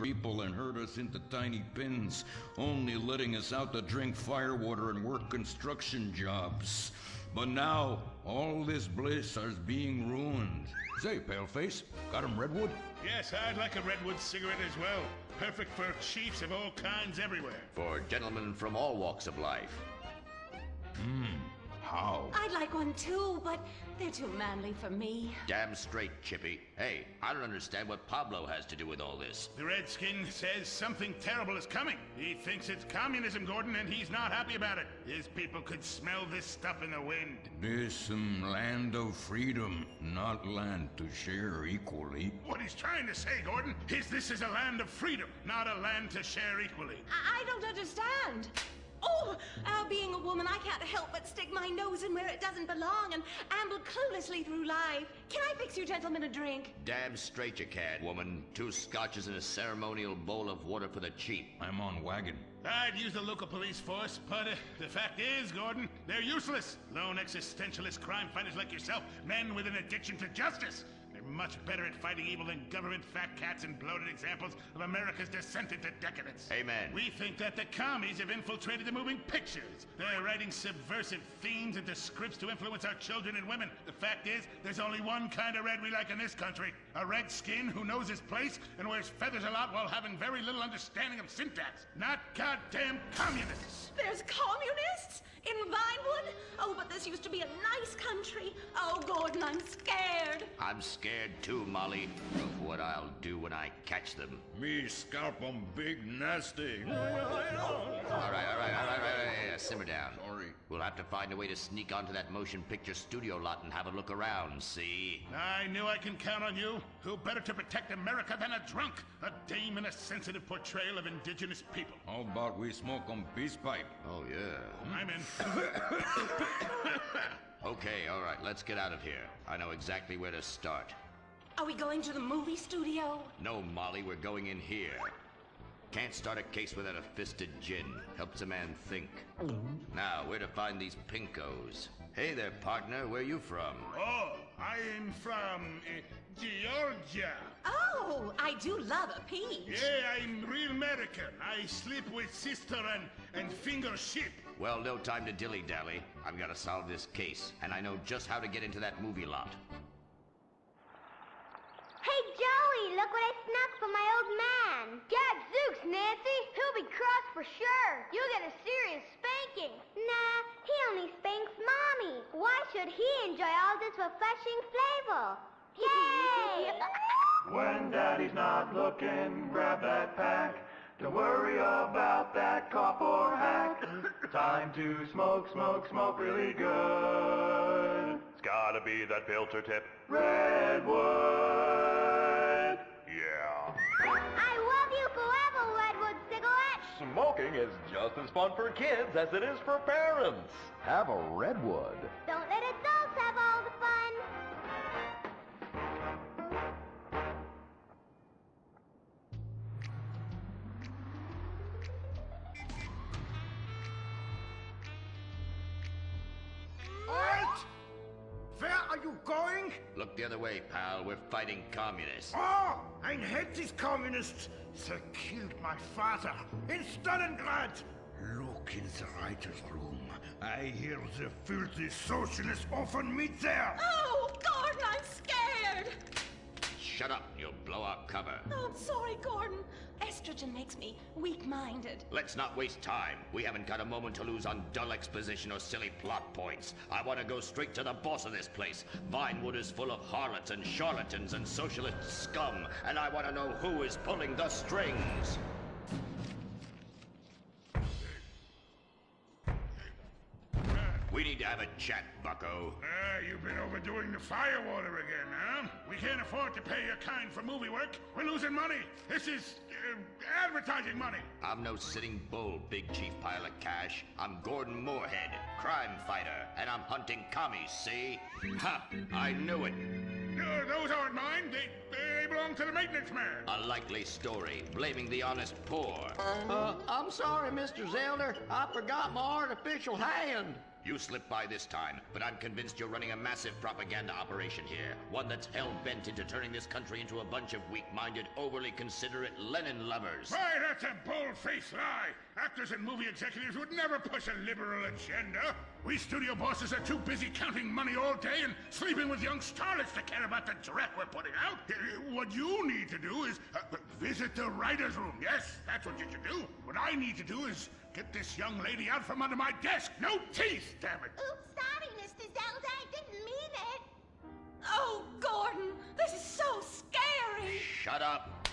People and herd us into tiny pins, only letting us out to drink firewater and work construction jobs. But now, all this bliss is being ruined. Say, Paleface, got him redwood? Yes, I'd like a redwood cigarette as well. Perfect for chiefs of all kinds everywhere. For gentlemen from all walks of life. How? I'd like one too, but they're too manly for me. Damn straight, Chippy. Hey, I don't understand what Pablo has to do with all this. The Redskin says something terrible is coming. He thinks it's communism, Gordon, and he's not happy about it. His people could smell this stuff in the wind. This land of freedom, not land to share equally. What he's trying to say, Gordon, is this is a land of freedom, not a land to share equally. I don't understand. Oh, being a woman, I can't help but stick my nose in where it doesn't belong and amble cluelessly through life. Can I fix you gentlemen a drink? Damn straight you can, woman. 2 scotches and a ceremonial bowl of water for the chief. I'm on wagon. I'd use the local police force, but the fact is, Gordon, they're useless. Lone existentialist crime fighters like yourself, men with an addiction to justice. They're much better at fighting evil than government fat cats and bloated examples of America's descent into decadence. Amen. We think that the commies have infiltrated the moving pictures. They're writing subversive themes into scripts to influence our children and women. The fact is, there's only one kind of red we like in this country. A redskin who knows his place and wears feathers a lot while having very little understanding of syntax. Not goddamn communists. There's communists? In Vinewood? Oh, but this used to be a nice country. Oh, Gordon, I'm scared. I'm scared too, Molly, of what I'll do when I catch them. Me scalp 'em big nasty. All right. Simmer down. Sorry. We'll have to find a way to sneak onto that motion picture studio lot and have a look around, see? I knew I can count on you. Who better to protect America than a drunk? A dame in a sensitive portrayal of indigenous people. How about we smoke 'em peace pipe? Oh, yeah. I'm in. Okay, all right, let's get out of here. I know exactly where to start. Are we going to the movie studio? No, Molly, we're going in here. Can't start a case without a fisted gin. Helps a man think. Now, where to find these pinkos? Hey there, partner, where you from? Oh, I'm from Georgia. Oh, I do love a peach. Yeah, I'm real American. I sleep with sister and finger ship. Well, no time to dilly-dally. I've got to solve this case, and I know just how to get into that movie lot. Hey, Joey, look what I snuck from my old man. Gadzooks, Nancy. He'll be cross for sure. You'll get a serious spanking. Nah, he only spanks Mommy. Why should he enjoy all this refreshing flavor? Yay! When Daddy's not looking, grab that pack. Don't worry about that cough or hack. Time to smoke, smoke, smoke really good. It's gotta be that filter tip. Redwood! Yeah. I love you forever, Redwood cigarette. Smoking is just as fun for kids as it is for parents. Have a Redwood. Don't let adults have all the fun. Halt! Where are you going? Look the other way, pal. We're fighting communists. Oh, I hate these communists. They killed my father in Stalingrad. Look in the writer's room. I hear the filthy socialists often meet there. Oh, Gordon, I'm scared. Shut up, you'll blow our cover. Oh, I'm sorry, Gordon. Estrogen makes me weak-minded. Let's not waste time. We haven't got a moment to lose on dull exposition or silly plot points. I want to go straight to the boss of this place. Vinewood is full of harlots and charlatans and socialist scum, and I want to know who is pulling the strings. We need to have a chat, bucko. You've been overdoing the firewater again, huh? We can't afford to pay your kind for movie work. We're losing money. This is advertising money. I'm no sitting bull, big chief pile of cash. I'm Gordon Moorhead, crime fighter, and I'm hunting commies, see? Ha! I knew it. Those aren't mine. They belong to the maintenance man. A likely story, blaming the honest poor. I'm sorry, Mr. Zelder. I forgot my artificial hand. You slipped by this time, but I'm convinced you're running a massive propaganda operation here. One that's hell-bent into turning this country into a bunch of weak-minded, overly considerate Lenin lovers. Why, that's a bold-faced lie. Actors and movie executives would never push a liberal agenda. We studio bosses are too busy counting money all day and sleeping with young starlets to care about the dreck we're putting out. What you need to do is visit the writer's room. Yes, that's what you should do. What I need to do is get this young lady out from under my desk. No teeth, damn it. Oops, sorry, Mr. Zelda. I didn't mean it. Oh, Gordon, this is so scary. Shut up.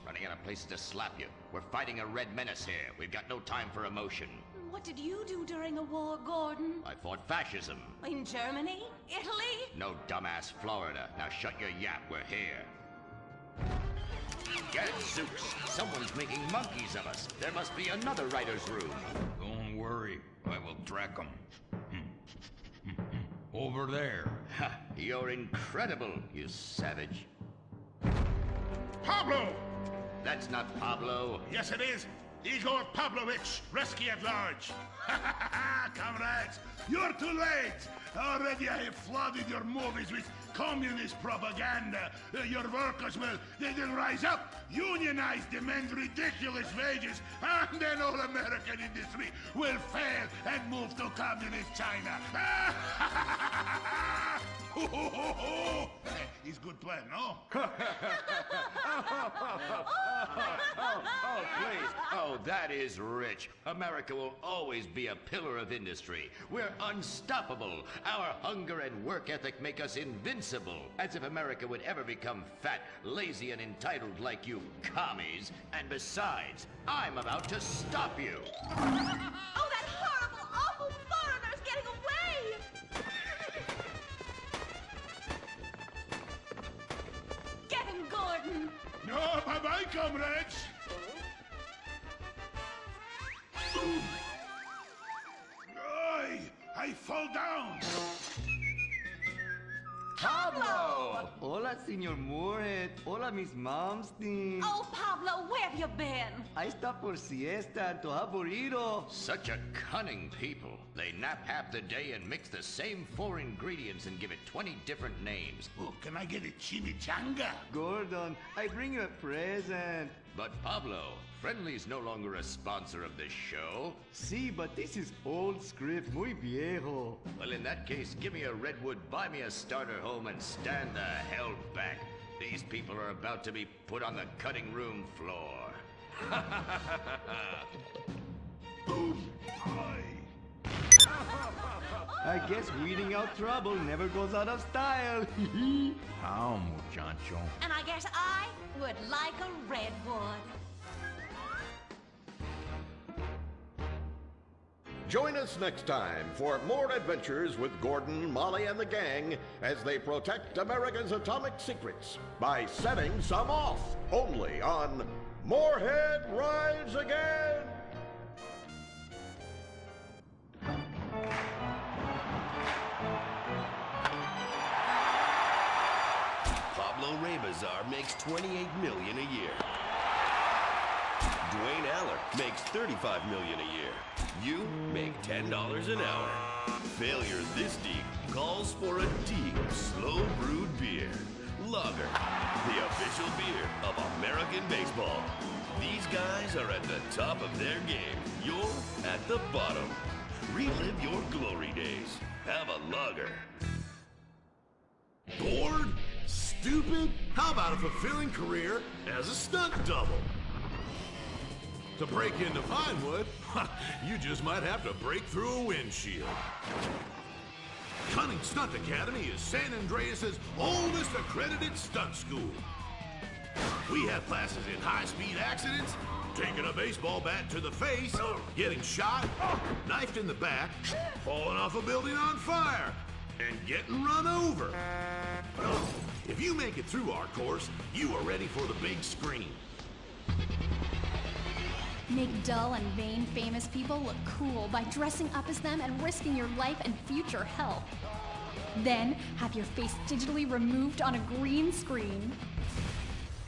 Running out of places to slap you. We're fighting a red menace here. We've got no time for emotion. What did you do during a war, Gordon? I fought fascism. In Germany? Italy? No, dumbass, Florida. Now shut your yap. We're here. Gadzooks! Someone's making monkeys of us. There must be another writer's room. Don't worry, I will track them. Over there. Ha! You're incredible, you savage. Pablo! That's not Pablo. Yes, it is. Igor Pavlovich, rescue at large. Comrades, you're too late. Already I have flooded your movies with communist propaganda. Your workers they'll rise up, unionize, demand ridiculous wages, and then all American industry will fail and move to communist China. It's good plan, no? Oh, please. Oh, that is rich. America will always be a pillar of industry. We're unstoppable. Our hunger and work ethic make us invincible. As if America would ever become fat, lazy, and entitled like you commies. And besides, I'm about to stop you. Oh, that horrible, awful foreigner's getting away! Get him, Gordon! No, bye-bye, comrades. I fall down. Pablo! Hola, Senor Moorhead. Hola, Miss Momstein. Oh, Pablo, where have you been? I stopped for siesta and to have burrito. Such a cunning people. They nap half the day and mix the same 4 ingredients and give it 20 different names. Oh, can I get a chimichanga? Gordon, I bring you a present. But Pablo, Friendly's no longer a sponsor of this show. Sí, but this is old script, muy viejo. Well, in that case, give me a redwood, buy me a starter home, and stand the hell back. These people are about to be put on the cutting room floor. I guess weeding out trouble never goes out of style. How, muchacho? And I guess I would like a redwood. Join us next time for more adventures with Gordon, Molly, and the gang as they protect America's atomic secrets by setting some off, only on Moorhead Rides Again! Pablo Rebazar makes $28 million a year. Dwayne Aller makes $35 million a year. You make $10 an hour. Failure this deep calls for a deep, slow brewed beer. Lager, the official beer of American baseball. These guys are at the top of their game. You're at the bottom. Relive your glory days. Have a lager. Bored? Stupid? How about a fulfilling career as a stunt double? To break into Vinewood, you just might have to break through a windshield. Cunning Stunt Academy is San Andreas' oldest accredited stunt school. We have classes in high-speed accidents, taking a baseball bat to the face, getting shot, knifed in the back, falling off a building on fire, and getting run over. If you make it through our course, you are ready for the big screen. Make dull and vain famous people look cool by dressing up as them and risking your life and future health. Then, have your face digitally removed on a green screen.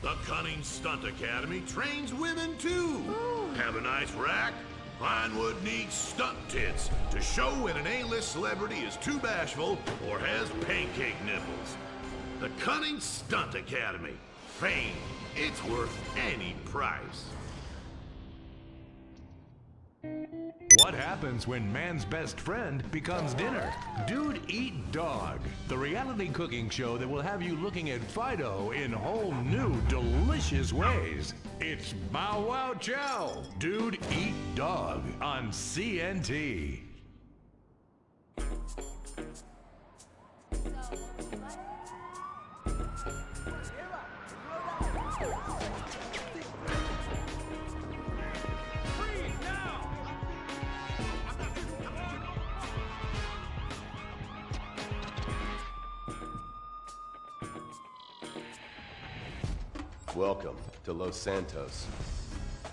The Cunning Stunt Academy trains women too. Ooh. Have a nice rack? Vinewood needs stunt tits to show when an A-list celebrity is too bashful or has pancake nipples. The Cunning Stunt Academy. Fame. It's worth any price. What happens when man's best friend becomes dinner? Dude Eat Dog, the reality cooking show that will have you looking at Fido in whole new, delicious ways. It's Bow Wow Chow, Dude Eat Dog on CNT. Welcome to Los Santos,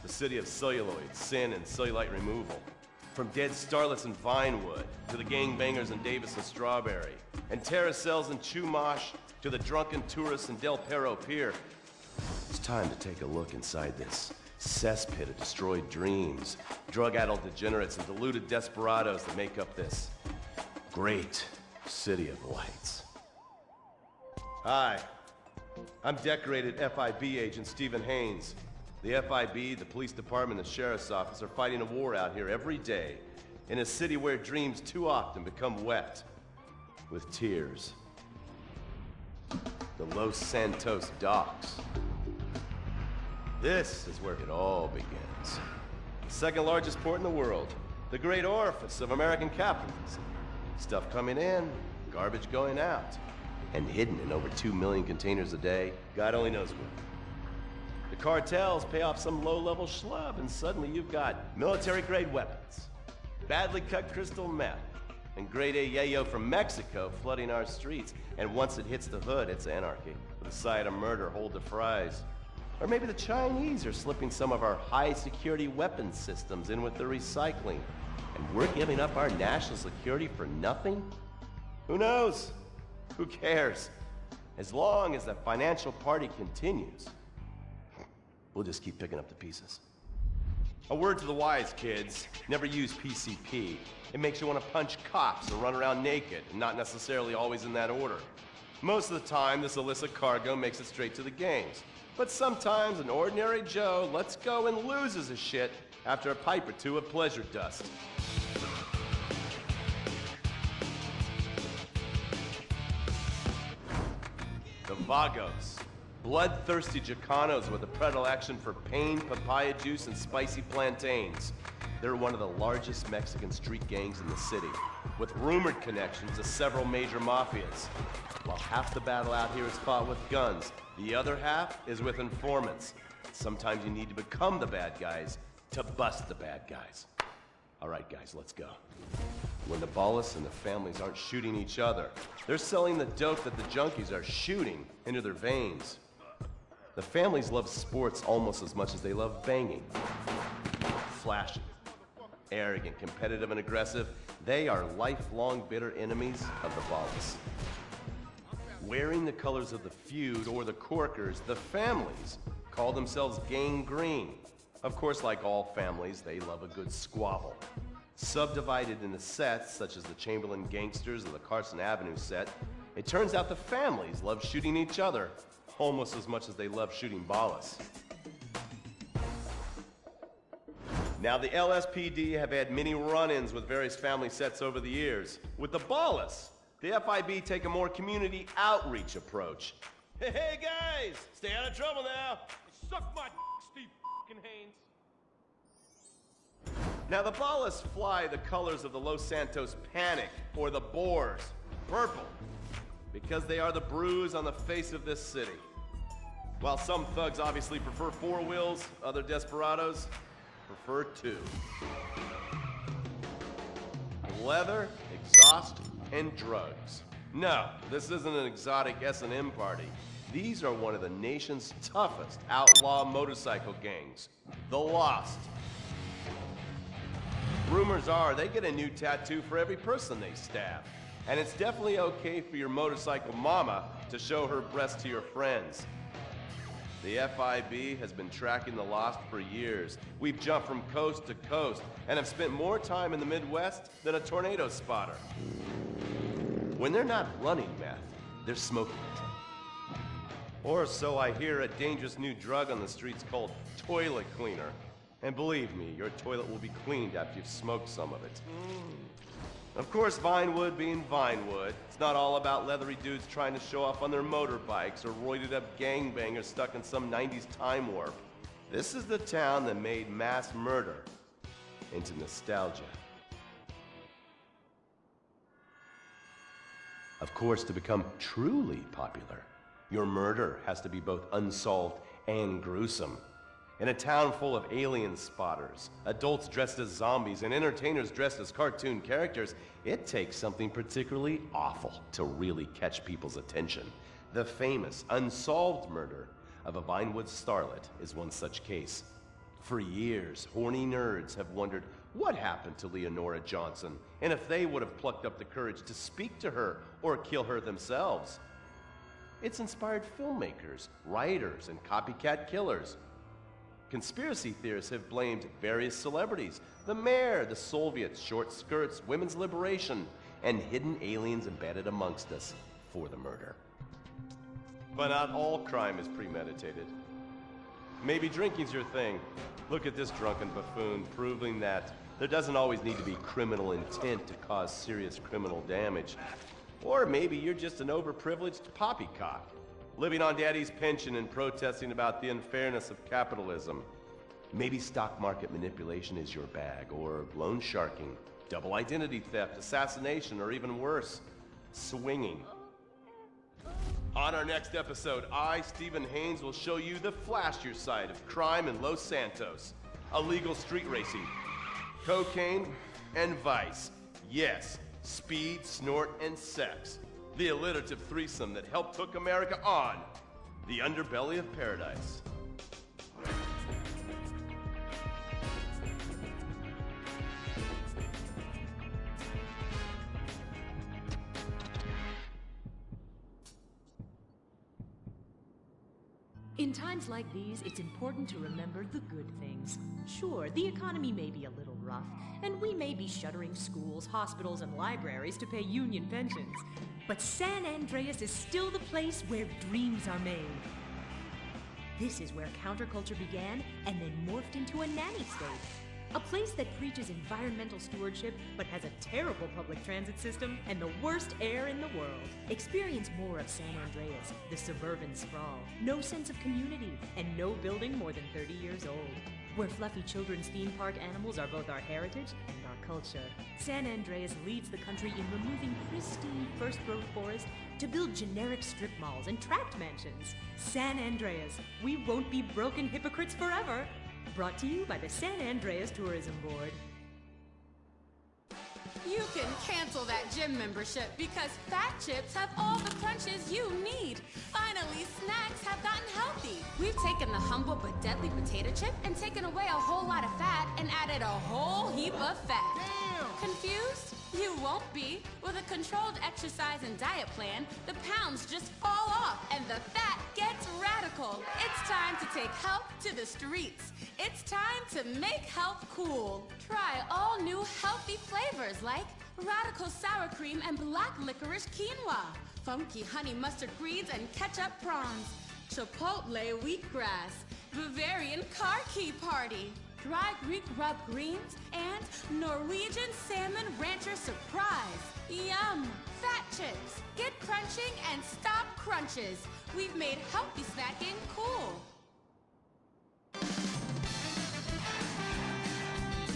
the city of celluloid, sin, and cellulite removal. From dead starlets in Vinewood, to the gangbangers in Davis and Strawberry, and terracels in Chumash, to the drunken tourists in Del Perro Pier. It's time to take a look inside this cesspit of destroyed dreams, drug-addled degenerates, and deluded desperados that make up this great city of lights. Hi, I'm decorated FIB agent Stephen Haynes. The FIB, the police department, and the sheriff's office are fighting a war out here every day in a city where dreams too often become wet with tears. The Los Santos docks. This is where it all begins. The second largest port in the world, the great orifice of American capitalism. Stuff coming in, garbage going out, and hidden in over 2 million containers a day, God only knows where. The cartels pay off some low-level schlub, and suddenly you've got military-grade weapons, badly cut crystal meth, and grade A yayo from Mexico flooding our streets. And once it hits the hood, it's anarchy, with a side of murder hold the fries. Or maybe the Chinese are slipping some of our high-security weapons systems in with the recycling, and we're giving up our national security for nothing? Who knows? Who cares? As long as the financial party continues, we'll just keep picking up the pieces. A word to the wise, kids. Never use PCP. It makes you want to punch cops and run around naked, and not necessarily always in that order. Most of the time, this illicit cargo makes it straight to the gangs. But sometimes an ordinary Joe lets go and loses his shit after a pipe or two of pleasure dust. The Vagos. Bloodthirsty Chicanos with a predilection for pain, papaya juice, and spicy plantains. They're one of the largest Mexican street gangs in the city, with rumored connections to several major mafias. While half the battle out here is fought with guns, the other half is with informants. Sometimes you need to become the bad guys to bust the bad guys. All right, guys, let's go. When the Ballas and the families aren't shooting each other, they're selling the dope that the junkies are shooting into their veins. The families love sports almost as much as they love banging. Flashy, arrogant, competitive, and aggressive, they are lifelong bitter enemies of the Ballas. Wearing the colors of the feud or the Corkers, the families call themselves Gang Green. Of course, like all families, they love a good squabble. Subdivided into sets, such as the Chamberlain Gangsters or the Carson Avenue set, it turns out the families love shooting each other almost as much as they love shooting Ballas. Now, the LSPD have had many run-ins with various family sets over the years. With the Ballas, the FIB take a more community outreach approach. Hey guys, stay out of trouble now. Suck my Steve Haynes. Now the Ballas fly the colors of the Los Santos Panic, or the Boers, purple, because they are the bruise on the face of this city. While some thugs obviously prefer 4 wheels, other desperados prefer 2. Leather, exhaust, and drugs. No, this isn't an exotic S&M party. These are one of the nation's toughest outlaw motorcycle gangs, the Lost. Rumors are they get a new tattoo for every person they stab. And it's definitely okay for your motorcycle mama to show her breast to your friends. The FIB has been tracking the Lost for years. We've jumped from coast to coast and have spent more time in the Midwest than a tornado spotter. When they're not running meth, they're smoking it. Or so I hear, a dangerous new drug on the streets called toilet cleaner. And believe me, your toilet will be cleaned after you've smoked some of it. Of course, Vinewood being Vinewood, it's not all about leathery dudes trying to show off on their motorbikes or roided up gangbangers stuck in some 90s time warp. This is the town that made mass murder into nostalgia. Of course, to become truly popular, your murder has to be both unsolved and gruesome. In a town full of alien spotters, adults dressed as zombies, and entertainers dressed as cartoon characters, it takes something particularly awful to really catch people's attention. The famous unsolved murder of a Vinewood starlet is one such case. For years, horny nerds have wondered what happened to Leonora Johnson, and if they would have plucked up the courage to speak to her or kill her themselves. It's inspired filmmakers, writers, and copycat killers. Conspiracy theorists have blamed various celebrities, the mayor, the Soviets, short skirts, women's liberation, and hidden aliens embedded amongst us for the murder. But not all crime is premeditated. Maybe drinking's your thing. Look at this drunken buffoon, proving that there doesn't always need to be criminal intent to cause serious criminal damage. Or maybe you're just an overprivileged poppycock, living on daddy's pension and protesting about the unfairness of capitalism. Maybe stock market manipulation is your bag, or loan sharking, double identity theft, assassination, or even worse, swinging. On our next episode, I, Stephen Haynes, will show you the flashier side of crime in Los Santos. Illegal street racing, cocaine, and vice. Yes, speed, snort, and sex. The alliterative threesome that helped hook America on the underbelly of paradise. In times like these, it's important to remember the good things. Sure, the economy may be a little rough, and we may be shuttering schools, hospitals, and libraries to pay union pensions. But San Andreas is still the place where dreams are made. This is where counterculture began and then morphed into a nanny state. A place that preaches environmental stewardship but has a terrible public transit system and the worst air in the world. Experience more of San Andreas, the suburban sprawl. No sense of community and no building more than 30 years old. Where fluffy children's theme park animals are both our heritage and our culture. San Andreas leads the country in removing pristine first-growth forest to build generic strip malls and tract mansions. San Andreas, we won't be broken hypocrites forever. Brought to you by the San Andreas Tourism Board. You can cancel that gym membership because Fat Chips have all the crunches you need. Finally, snacks have gotten healthy. We've taken the humble but deadly potato chip and taken away a whole lot of fat and added a whole heap of fat. Damn! Confused? You won't be. With a controlled exercise and diet plan, the pounds just fall off and the fat gets radical. It's time to take health to the streets. It's time to make health cool. Try all new healthy flavors like radical sour cream and black licorice quinoa, funky honey mustard greens and ketchup prawns, chipotle wheatgrass, Bavarian car key party, dry Greek rub greens, and Norwegian salmon rancher surprise. Yum! Fat Chips. Get crunching and stop crunches. We've made healthy snacking cool.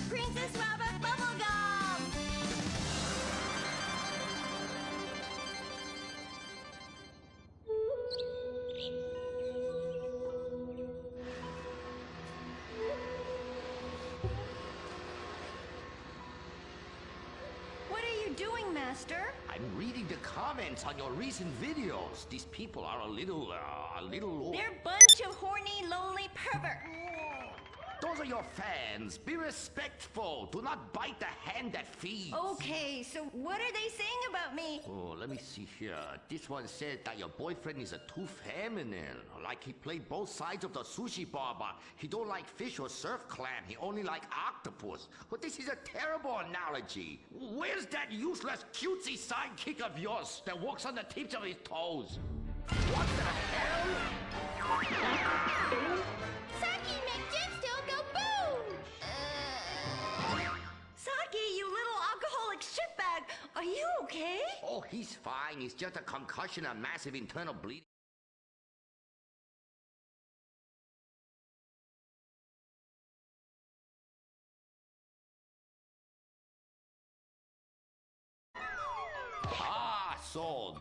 Princess Rabbit Bubblegum! What are you doing, Master? I'm reading the comments on your recent videos. These people are a little... They're a bunch of horny, lonely perverts. Those are your fans. Be respectful. Do not bite the hand that feeds. Okay, so what are they saying about me? Oh, let me see here. This one said that your boyfriend is too feminine. Like he played both sides of the sushi bar, but he don't like fish or surf clam. He only like octopus. Well, this is a terrible analogy. Where's that useless cutesy sidekick of yours that walks on the tips of his toes? What the hell? Saki, make Gemstone go boom! Saki, you little alcoholic shitbag! Are you okay? Oh, he's fine. It's just a concussion and massive internal bleeding. Ah, so